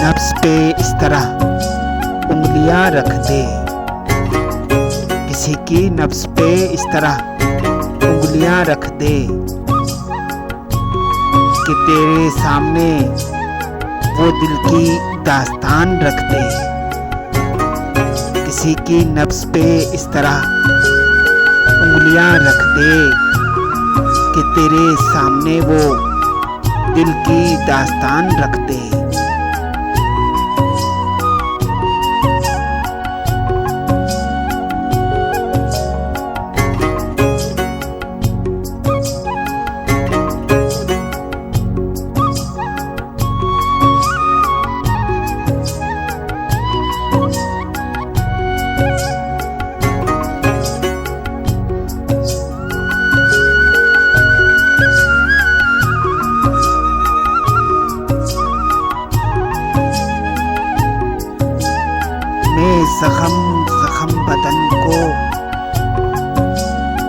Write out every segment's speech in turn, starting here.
नफ्स पे इस तरह उंगलियां रख दे, किसी की नफ्स पे इस तरह उंगलियां रख दे कि तेरे सामने वो दिल की दास्तान रख दे। किसी की नफ्स पे इस तरह उंगलियां रख दे कि तेरे सामने वो दिल की दास्तान रख दे। मैं जख्म जख्म बदन को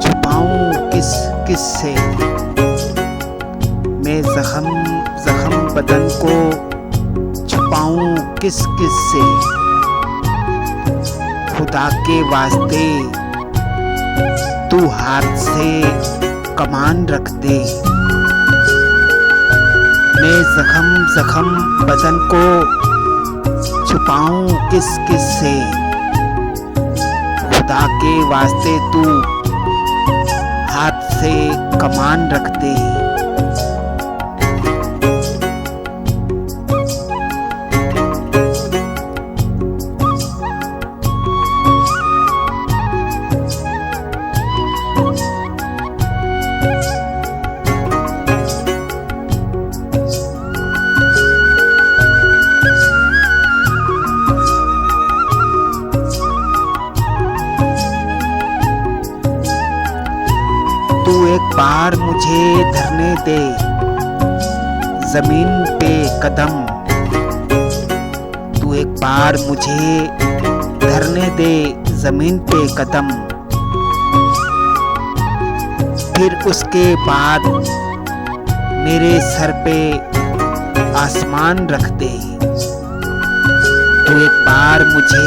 छुपाऊं किस किस से, मैं जख्म जख्म बदन को छुपाऊं किस किस से। खुदा के वास्ते तू हाथ से कमान रख दे। मैं जख्म जख्म बदन को छुपाऊं किस किस से। खुदा के वास्ते तू हाथ से कमान रख दे। तू एक बार मुझे धरने दे जमीन पे कदम, तू एक बार मुझे धरने दे जमीन पे कदम। फिर उसके बाद मेरे सर पे आसमान रख दे। तू एक बार मुझे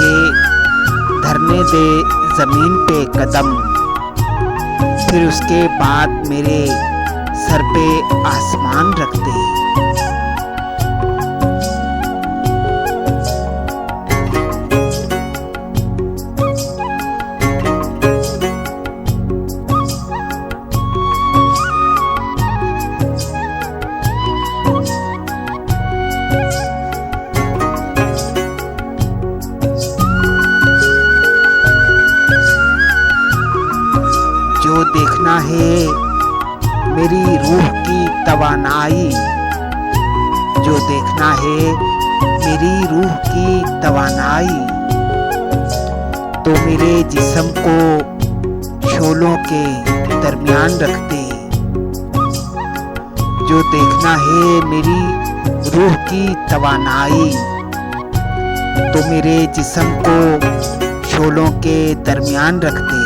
धरने दे जमीन पे कदम, फिर उसके बाद मेरे सर पे आसमान रख दे। जो देखना है मेरी रूह की तवानाई, जो देखना है मेरी रूह की तवानाई, तो मेरे जिस्म को शोलों के दरमियान रख दे। जो देखना है मेरी रूह की तवानाई, तो मेरे जिस्म को शोलों के दरमियान रख दे।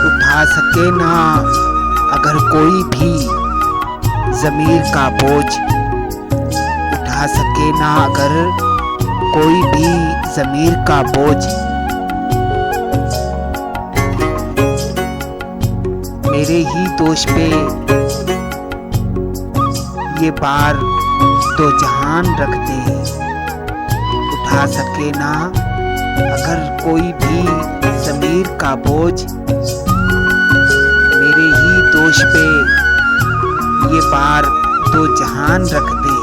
उठा सके ना अगर कोई भी ज़मीर का बोझ, उठा सके ना अगर कोई भी ज़मीर का बोझ। मेरे ही दोष पे ये बार दो जहान रख दे। उठा सके ना अगर कोई भी ज़मीर का बोझ, मेरे ही दोष पे ये बार दो जहान रख दे।